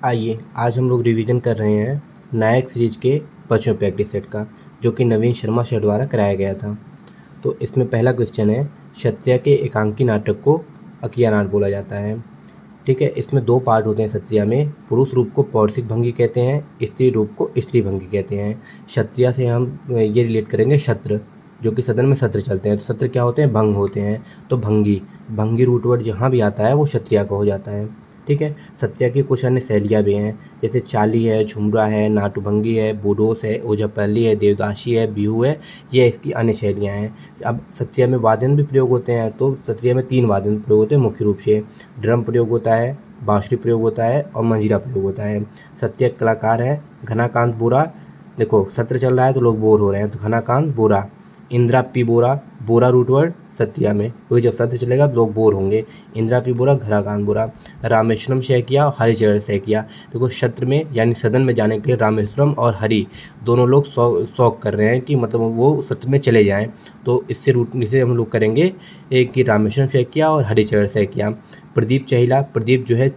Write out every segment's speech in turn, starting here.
आइए आज हम लोग रिवीजन कर रहे हैं नायक सीरीज के 5वें प्रैक्टिस सेट का, जो कि नवीन शर्मा सर द्वारा कराया गया था। तो इसमें पहला क्वेश्चन है, क्षत्रिय के एकांकी नाटक को अकियानाट बोला जाता है। ठीक है, इसमें दो पार्ट होते हैं क्षत्रिय में। पुरुष रूप को पौरुषिक भंगी कहते हैं, स्त्री रूप को स्त्री भंगी कहते हैं। क्षत्रिय से हम ये रिलेट करेंगे सत्र, जो कि सदन में सत्र चलते हैं। तो सत्र क्या होते हैं? भंग होते हैं। तो भंगी भंगी रूट वर्ड जहाँ भी आता है वो क्षत्रिय का हो जाता है। ठीक है, क्षत्रिय की कुछ अन्य शैलियाँ भी हैं, जैसे चाली है, झुमरा है, नाटुभंगी है, बोडोस है, ओझापल्ली है, देवदासी है, बिहू है। ये इसकी अन्य शैलियाँ हैं। अब क्षत्रिय में वादन भी प्रयोग होते हैं। तो क्षत्रिय में 3 वादन प्रयोग होते हैं मुख्य रूप से। ड्रम प्रयोग होता है, बांसुरी प्रयोग होता है और मंजीरा प्रयोग होता है। क्षत्रिय कलाकार है घनाकांत बोरा। देखो सत्र चल रहा है तो लोग बोर हो रहे हैं, तो घनाकांत बोरा। इंदिरा पी बोरा, बोरा रूट वर्ड क्षत्रिय में, क्योंकि जब सत्र चलेगा तो लोग बोर होंगे। इंदिरा पी बोरा, घनाकांत बोरा। रामेश्वरम सैकिया और हरिचरण सैकिया। देखो सत्र में यानी सदन में जाने के लिए रामेश्वरम और हरि दोनों लोग शौक कर रहे हैं कि मतलब वो सत्र में चले जाएं। तो इसे हम लोग करेंगे एक कि रामेश्वरम सैकिया और हरिचरण सैकिया। प्रदीप चहिला, प्रदीप जो है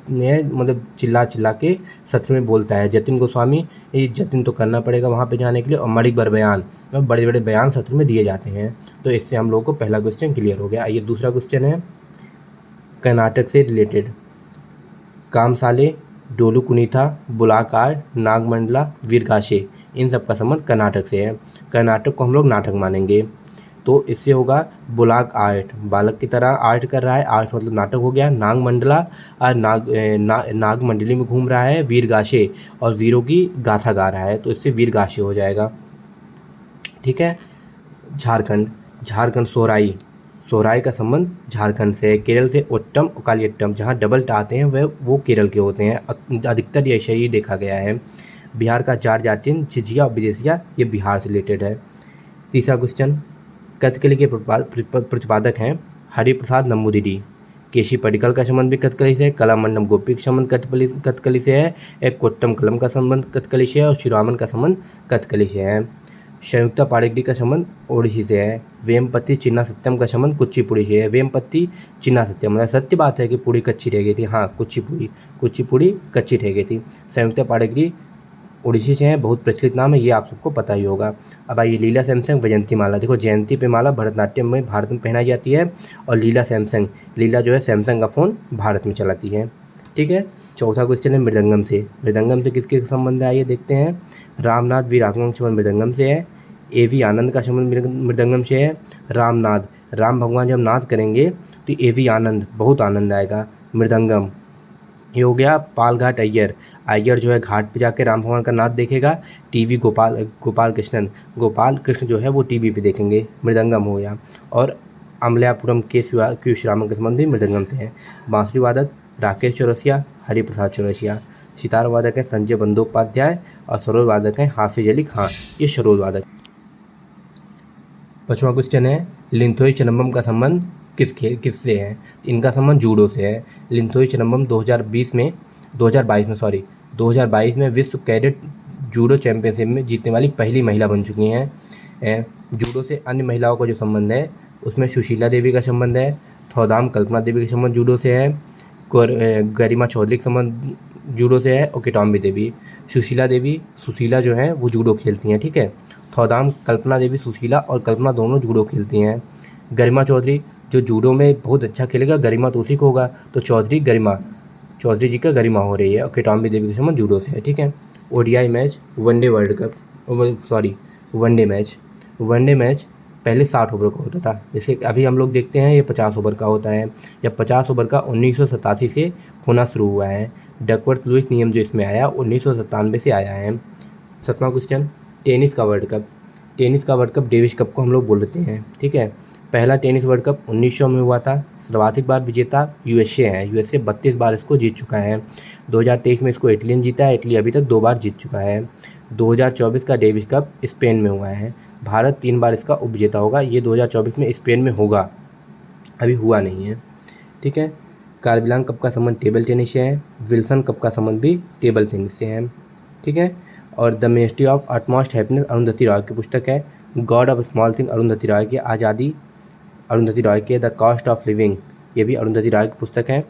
मतलब चिल्ला चिल्ला के सत्र में बोलता है। जतिन गोस्वामी, ये जतिन तो करना पड़ेगा वहाँ पे जाने के लिए। और मणिक बर बयान, बड़े बड़े बयान सत्र में दिए जाते हैं। तो इससे हम लोगों को पहला क्वेश्चन क्लियर हो गया। आइए दूसरा क्वेश्चन है कर्नाटक से रिलेटेड। कामसाले, डोलू कुनीथा, बुलाकार, नागमंडला, वीरगाशे, इन सब का संबंध कर्नाटक से है। कर्नाटक को हम लोग नाटक मानेंगे। तो इससे होगा बुलाक आर्ट, बालक की तरह आर्ट कर रहा है, आर्ट मतलब नाटक हो गया। नागमंडला और नागमंडली में घूम रहा है। वीरगाशे और वीरों की गाथा गा रहा है, तो इससे वीरगाशे हो जाएगा। ठीक है, झारखंड, झारखंड सोहराई, सोहराई का संबंध झारखंड से। केरल से ओट्टम और कालियट्टम, जहाँ डबल ट आते हैं वह वो केरल के होते हैं। अधिकतर ऐसा ही देखा गया है। बिहार का चार जातिन, झिझिया और विदेशिया, ये बिहार से रिलेटेड है। तीसरा क्वेश्चन, कथकली के प्रतिपादक हैं हरिप्रसाद नंबूदिरी। केशी पडिक्कल का संबंध भी कथकली से है। कलामंडलम गोपी का संबंध कथकली से है। एक कोट्टम कलम का संबंध कथकली से है और शिरोमन का संबंध कथकली से है। संयुक्ता पाणिग्री का संबंध ओडिसी से है। वेमपति चिन्ना सत्यम का संबंध कुचिपुड़ी से है। वेमपति चिन्ना सत्यम मतलब सत्य बात है कि पूड़ी कच्ची रह गई थी। हाँ, कुचिपुड़ी कच्ची रह गई थी। संयुक्ता पाणिग्री ओडिसी से है, बहुत प्रचलित नाम है, ये आप सबको पता ही होगा। अब आइए लीला सैमसंग वैजयंती माला। देखो जयंती पे माला भरतनाट्यम में भारत में पहनाई जाती है। और लीला सैमसंग, लीला जो है सैमसंग का फ़ोन भारत में चलाती है। ठीक है, चौथा क्वेश्चन है मृदंगम से। मृदंगम से किसके संबंध है आइए देखते हैं। रामनाथ वी राघवन का संबंध मृदंगम से है। A.V. आनंद का संबंध मृदंगम से है। रामनाद, राम भगवान जब नाद करेंगे तो A.V. आनंद, बहुत आनंद आएगा, मृदंगम। ये हो गया पालघाट अय्यर, अय्यर जो है घाट पे जाके राम भगवान का नाद देखेगा। टीवी गोपाल कृष्ण जो है वो टीवी पे देखेंगे, मृदंगम हो गया। और अमल्यापुरम के क्यू श्रीरामन का संबंध भी मृदंगम से है। बांसुरी वादक राकेश चौरसिया, हरिप्रसाद चौरसिया। सितार वादक है संजय बंदोपाध्याय और सरोद वादक हैं हाफिज अली खां, ये सरोद वादक। 5वां क्वेश्चन है लिंथोई चनम्बम का संबंध किससे है? इनका संबंध जूडो से है। लिंथोई चनम्बम 2022 में विश्व कैडेट जूडो चैंपियनशिप में जीतने वाली पहली महिला बन चुकी हैं। जूडो से अन्य महिलाओं का जो संबंध है उसमें सुशीला देवी का संबंध है। थौदाम कल्पना देवी का संबंध जूडो से है। गरिमा चौधरी का संबंध जूडो से है। और किटॉम्बी देवी, सुशीला जो है वो जूडो खेलती हैं। ठीक है, थौदाम कल्पना देवी, सुशीला और कल्पना दोनों जूडो खेलती हैं। गरिमा चौधरी जो जूडो में बहुत अच्छा खेलेगा, गरिमा तो उसी को होगा, तो चौधरी जी का गरिमा हो रही है। और किटॉम्बी देवी के संबंध जूडो से है। ठीक है, ओडीआई मैच, वनडे मैच पहले 60 ओवर का होता था, जैसे अभी हम लोग देखते हैं ये 50 ओवर का होता है। जब 50 ओवर का 1987 से होना शुरू हुआ है। डकवर्थ लुईस नियम जो इसमें आया 1997 से आया है। 7वां क्वेश्चन, टेनिस का वर्ल्ड कप डेविस कप को हम लोग बोलते हैं। ठीक है, पहला टेनिस वर्ल्ड कप 1900 में हुआ था। सर्वाधिक बार विजेता यूएसए है, यूएसए 32 बार इसको जीत चुका है। 2023 में इसको इटली ने जीता है, इटली अभी तक 2 बार जीत चुका है। 2024 का डेविस कप स्पेन में हुआ है। भारत 3 बार इसका उपविजेता होगा, ये 2024 में स्पेन में होगा, अभी हुआ नहीं है। ठीक है, कार्बिलान कप का संबंध टेबल टेनिस से है। विल्सन कप का संबंध भी टेबल टेनिस से है। ठीक है, और the ministry of utmost happiness Arundhati Roy की पुस्तक है। God of small thing Arundhati Roy की, आज़ादी अरुंधति रॉय की। द कॉस्ट ऑफ लिविंग, ये भी अरुंधति रॉय की पुस्तक है।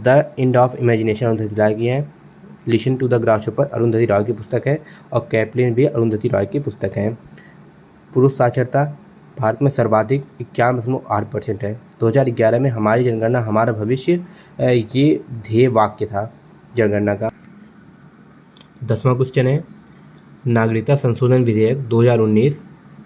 The end of imagination Arundhati Roy की है। Listen to the grasshopper Arundhati Roy की पुस्तक है और कैप्लिन भी अरुंधति रॉय की पुस्तक है। पुरुष साक्षरता भारत में सर्वाधिक 51.8% है। 2011 में हमारी जनगणना हमारा भविष्य ये ध्येय वाक्य था जनगणना का। 10वां क्वेश्चन है, नागरिकता संशोधन विधेयक 2019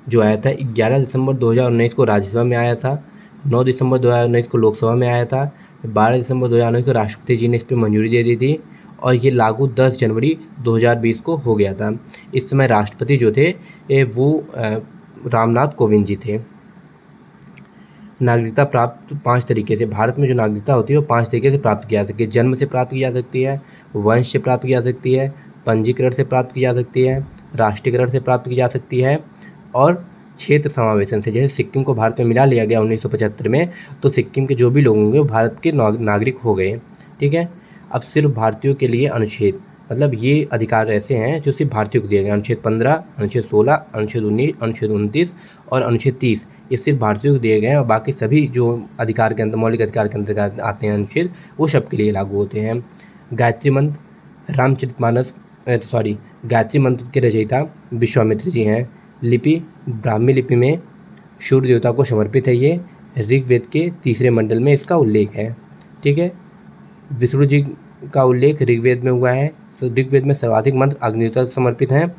जो आया था 11 दिसंबर 2019 को राज्यसभा में आया था, 9 दिसंबर 2019 को लोकसभा में आया था, 12 दिसंबर 2019 को राष्ट्रपति जी ने इस पर मंजूरी दे दी थी और ये लागू 10 जनवरी 2020 को हो गया था। इस समय राष्ट्रपति जो थे वो रामनाथ कोविंद जी थे। नागरिकता प्राप्त 5 तरीके से, भारत में जो नागरिकता होती है वो 5 तरीके से प्राप्त की जा सकती है। जन्म से प्राप्त की जा सकती है, वंश से प्राप्त की जा सकती है, पंजीकरण से प्राप्त की जा सकती है, राष्ट्रीयकरण से प्राप्त की जा सकती है और क्षेत्र समावेशन से। जैसे सिक्किम को भारत में मिला लिया गया 1975 में, तो सिक्किम के जो भी लोग होंगे वो भारत के नागरिक हो गए। ठीक है। अब सिर्फ भारतीयों के लिए अनुच्छेद, मतलब ये अधिकार ऐसे हैं जो सिर्फ भारतीयों को दिए गए। अनुच्छेद 15, अनुच्छेद 16, अनुच्छेद 19, अनुच्छेद 29 और अनुच्छेद 30 ये सिर्फ भारतीयों को दिए गए हैं और बाकी सभी जो अधिकार के अंदर, मौलिक अधिकार के अंतर्गत आते हैं अनुच्छेद, वो सबके लिए लागू होते हैं। गायत्री मंत्र रामचरितमानस गायत्री मंत्र के रचयिता विश्वामित्र जी हैं। लिपि ब्राह्मी लिपि में सूर्य देवता को समर्पित है। ये ऋग्वेद के 3 मंडल में इसका उल्लेख है। ठीक है। विष्णु जी का उल्लेख ऋग्वेद में हुआ है। ऋग्वेद में सर्वाधिक मंत्र अग्नि देवता को समर्पित हैं।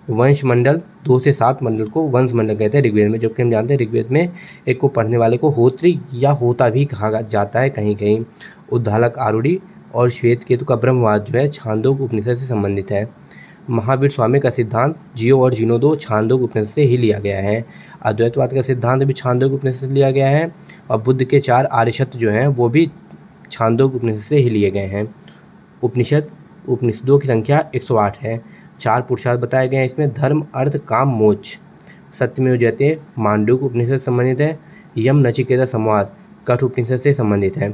वंश मंडल 2 से 7 मंडल को वंश मंडल कहते हैं ऋग्वेद में, जबकि हम जानते हैं ऋग्वेद में एक को पढ़ने वाले को होत्री या होता भी कहा जाता है कहीं कहीं। उद्दालक आरूढ़ी और श्वेत केतु का ब्रह्मवाद जो है छांदोग्य उपनिषद से संबंधित है। महावीर स्वामी का सिद्धांत जियो और जीनोदो छांदोग्य उपनिषद से ही लिया गया है। अद्वैतवाद का सिद्धांत भी छांदोग्य उपनिषद से लिया गया है और बुद्ध के 4 आर्यसत्य जो हैं वो भी छांदोग्य उपनिषद से ही लिए गए हैं। उपनिषदों की संख्या 108 है। 4 पुरुषार्थ बताए गए हैं इसमें, धर्म अर्थ काम मोक्ष। सत्यमेव जयते मांडूक्य उपनिषद से संबंधित है। यम नचिकेता संवाद कठ उपनिषद से संबंधित है।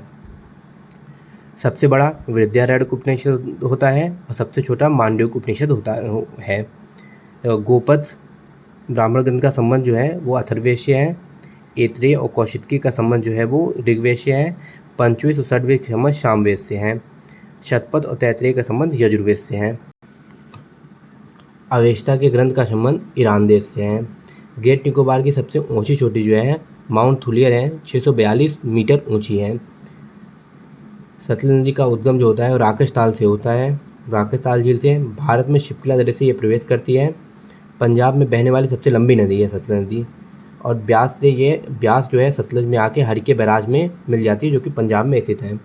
सबसे बड़ा विद्यारण्यक उपनिषद होता है और सबसे छोटा मांडूक्य उपनिषद होता है। गोपद ब्राह्मण ग्रंथ का संबंध जो है वो अथर्ववेशीय है। ऐत्रेय और कौशिकी का संबंध जो है वो ऋग्वेशीय है। पंचवेद और षड्वेद के संबंध सामवेद से हैं। शतपथ और तैत्रेय का संबंध यजुर्वेद से है। अवेस्ता के ग्रंथ का संबंध ईरान देश से है। ग्रेट निकोबार की सबसे ऊंची चोटी जो है माउंट थुलियर है, 642 मीटर ऊंची है। सतलज नदी का उद्गम जो होता है वो राकेश ताल से होता है। राकेश ताल झील से भारत में शिप्ला दर्रे से ये प्रवेश करती है। पंजाब में बहने वाली सबसे लंबी नदी है सतलज नदी और ब्यास जो है सतलज में आके हरिके बैराज में मिल जाती है जो कि पंजाब में स्थित है।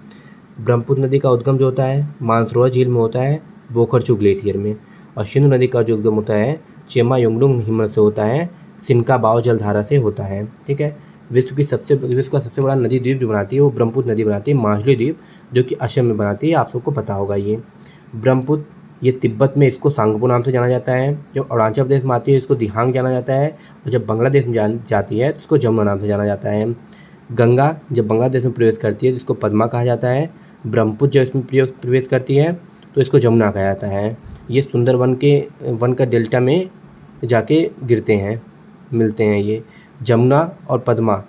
ब्रह्मपुत्र नदी का उद्गम जो होता है मानसरोवर झील में होता है, बोखरचू ग्लेशियर में। और सिंधु नदी का जो उद्गम होता है चेमा योंगडुंग हिमनद से होता है, सिनका बाव जलधारा से होता है। ठीक है। विश्व का सबसे बड़ा नदी द्वीप जो बनाती है वो ब्रह्मपुत्र नदी बनाती है, माजुली द्वीप, जो कि असम में बनाती है। आप सबको पता होगा ये ब्रह्मपुत्र, ये तिब्बत में इसको सांगपो नाम से जाना जाता है। जब अरुणाचल प्रदेश में आती है इसको दिहांग जाना जाता है और जब बांग्लादेश में जाती है तो इसको जमुना नाम से जाना जाता है। गंगा जब बांग्लादेश में प्रवेश करती है तो इसको पद्मा कहा जाता है। ब्रह्मपुत्र जब इसमें प्रवेश करती है तो इसको जमुना कहा जाता है। ये सुंदरवन का डेल्टा में जाके मिलते हैं ये जमुना और पद्मा,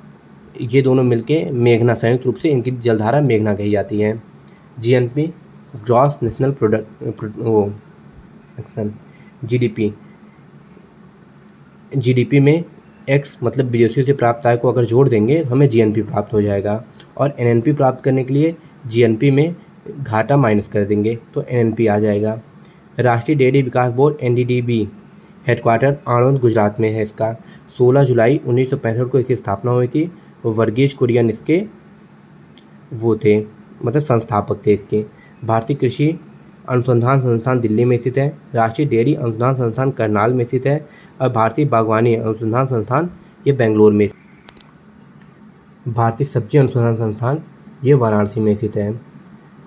ये दोनों मिलके मेघना, संयुक्त रूप से इनकी जलधारा मेघना कही जाती है। जीएनपी ग्रॉस नेशनल जीडीपी में एक्स मतलब विदेशियों से प्राप्त आय को अगर जोड़ देंगे तो हमें जीएनपी प्राप्त हो जाएगा और एनएनपी प्राप्त करने के लिए जीएनपी में घाटा माइनस कर देंगे तो एनएनपी आ जाएगा। Rashtriya dairy Vikas board NDDB headquarter Anand Gujarat में है। इसका 16 जुलाई 1965 को इसकी स्थापना हुई थी। वर्गीज कुरियन इसके वो थे, मतलब संस्थापक थे इसके। भारतीय कृषि अनुसंधान संस्थान दिल्ली में स्थित है। राष्ट्रीय डेयरी अनुसंधान संस्थान करनाल में स्थित है और भारतीय बागवानी अनुसंधान संस्थान ये बेंगलोर में। भारतीय सब्जी अनुसंधान संस्थान ये वाराणसी में स्थित है।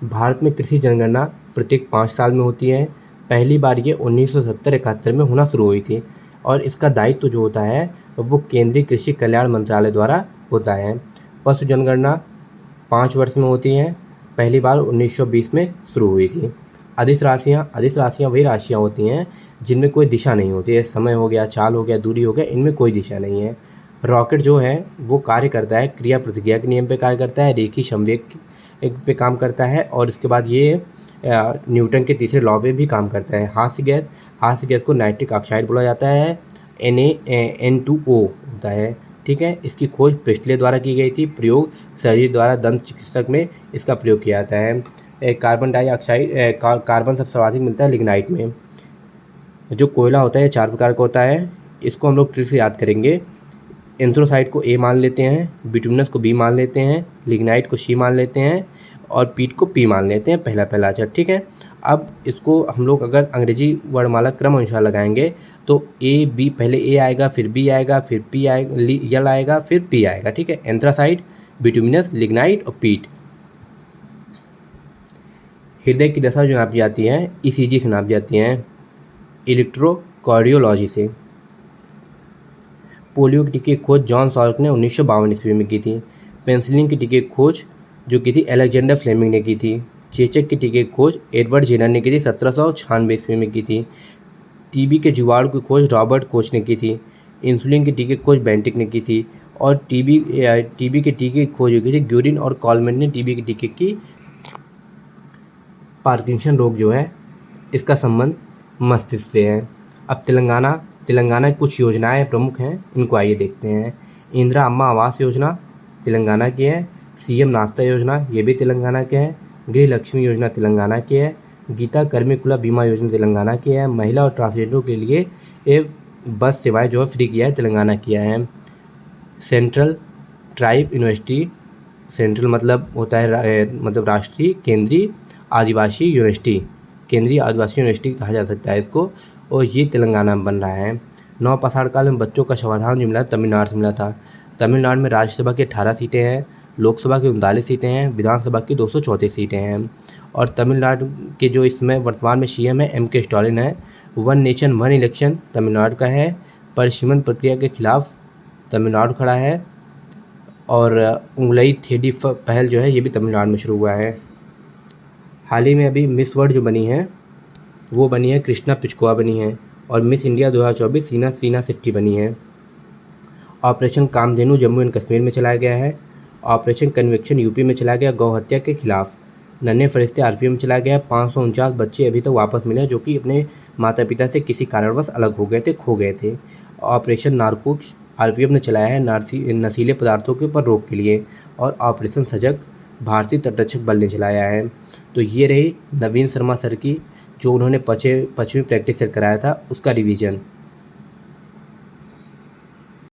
भारत में कृषि जनगणना प्रत्येक 5 साल में होती है। पहली बार ये 1970-71 में होना शुरू हुई थी और इसका दायित्व जो होता है वो केंद्रीय कृषि कल्याण मंत्रालय द्वारा होता है। पशु जनगणना 5 वर्ष में होती हैं। पहली बार 1920 में शुरू हुई थी। अधिस राशियाँ वही राशियाँ होती हैं जिनमें कोई दिशा नहीं होती है। समय हो गया, चाल हो गया, दूरी हो गया, इनमें कोई दिशा नहीं है। रॉकेट जो है वो कार्य करता है क्रिया प्रतिक्रिया के नियम पे कार्य करता है, रेखीय संवेग पे काम करता है और इसके बाद ये न्यूटन के तीसरे लॉ पे भी काम करता है। हास्य गैस को नाइट्रिक ऑक्साइड बोला जाता है, Na2O होता है। ठीक है, इसकी खोज प्रिस्टले द्वारा की गई थी। प्रयोग सर्जरी द्वारा दंत चिकित्सक में इसका प्रयोग किया जाता है। कार्बन डाइऑक्साइड कार्बन सबसे सर्वाधिक मिलता है लिग्नाइट में। जो कोयला होता है 4 प्रकार का होता है, इसको हम लोग ट्रिक से याद करेंगे। एंथ्रोसाइट को A मान लेते हैं, बिटुमिनस को B मान लेते हैं, लिग्नाइट को C मान लेते हैं और पीट को P मान लेते हैं, पहला अक्षर। ठीक है, अब इसको हम लोग अगर अंग्रेजी वर्णमाला क्रम अनुसार लगाएंगे तो A B, पहले A आएगा, फिर B आएगा, फिर P आएगा, L आएगा, फिर P आएगा। ठीक है, एंथ्रासाइट, बिटुमिनस, लिग्नाइट और पीट। हृदय की दशा जो नापी जाती है ECG से नापी जाती है, इलेक्ट्रोकार्डियोलॉजी से। पोलियो की टीके की खोज जॉन सॉल्क ने 1952 ईस्वी में की थी। पेंसिलिन की टीके की खोज जो की थी अलेक्जेंडर फ्लेमिंग ने की थी। चेचक की टीके की खोज एडवर्ड जेनर ने की थी, 1796 ईस्वी में की थी। टीबी के जुगाड़ की खोज रॉबर्ट कोच ने की थी। इंसुलिन की टीके की खोज बेंटिक ने की थी। और टीबी के टीके की खोज की थी ग्यूरिन और कॉलमेन ने टीबी के टीके की। पार्किंसन रोग जो है इसका संबंध मस्तिष्क से है। अब तेलंगाना की कुछ योजनाएं प्रमुख हैं, इनको आइए देखते हैं। इंदिरा अम्मा आवास योजना तेलंगाना की है। CM नाश्ता योजना ये भी तेलंगाना के है। गृह लक्ष्मी योजना तेलंगाना की है। गीता कर्मिकुला बीमा योजना तेलंगाना की है। महिला और ट्रांसजेंडरों के लिए ये बस सेवाएं जो है फ्री किया है, तेलंगाना किया है। सेंट्रल ट्राइब यूनिवर्सिटी, सेंट्रल मतलब होता है मतलब राष्ट्रीय केंद्रीय आदिवासी यूनिवर्सिटी, केंद्रीय आदिवासी यूनिवर्सिटी कहा जा सकता है इसको, और ये तेलंगाना में बन रहा है। नवपाषाण काल में बच्चों का समाधान जो मिला तमिलनाडु से मिला था। तमिलनाडु में राज्यसभा की 18 सीटें हैं, लोकसभा की 39 सीटें हैं, विधानसभा की 234 सीटें हैं। और तमिलनाडु के जो इसमें वर्तमान में CM है MK स्टालिन है। One nation one election Tamil Nadu का है। परिसीमन प्रक्रिया के खिलाफ तमिलनाडु खड़ा है। और उंगलई थेडी पहल जो है ये भी तमिलनाडु में शुरू हुआ है। हाल ही में अभी मिस वर्ल्ड जो बनी है वो बनी है कृष्णा पिचकोआ बनी है। और मिस इंडिया 2024 सीना शेट्टी बनी है। ऑपरेशन कामधेनु जम्मू एंड कश्मीर में चलाया गया है। ऑपरेशन कन्विक्शन यूपी में चलाया गया गौ हत्या के खिलाफ। नन्हे फरिश्ते RPM में चलाया गया। 549 बच्चे अभी तक वापस मिले जो कि अपने माता पिता से किसी कारणवश अलग हो गए थे, खो गए थे। ऑपरेशन नारकोटिक्स RPM ने चलाया है नशीले पदार्थों के ऊपर रोक के लिए। और ऑपरेशन सजग भारतीय तटरक्षक बल ने चलाया है। तो ये रही नवीन शर्मा सर की जो उन्होंने पश्चिमी प्रैक्टिस सेट कराया था उसका रिवीजन।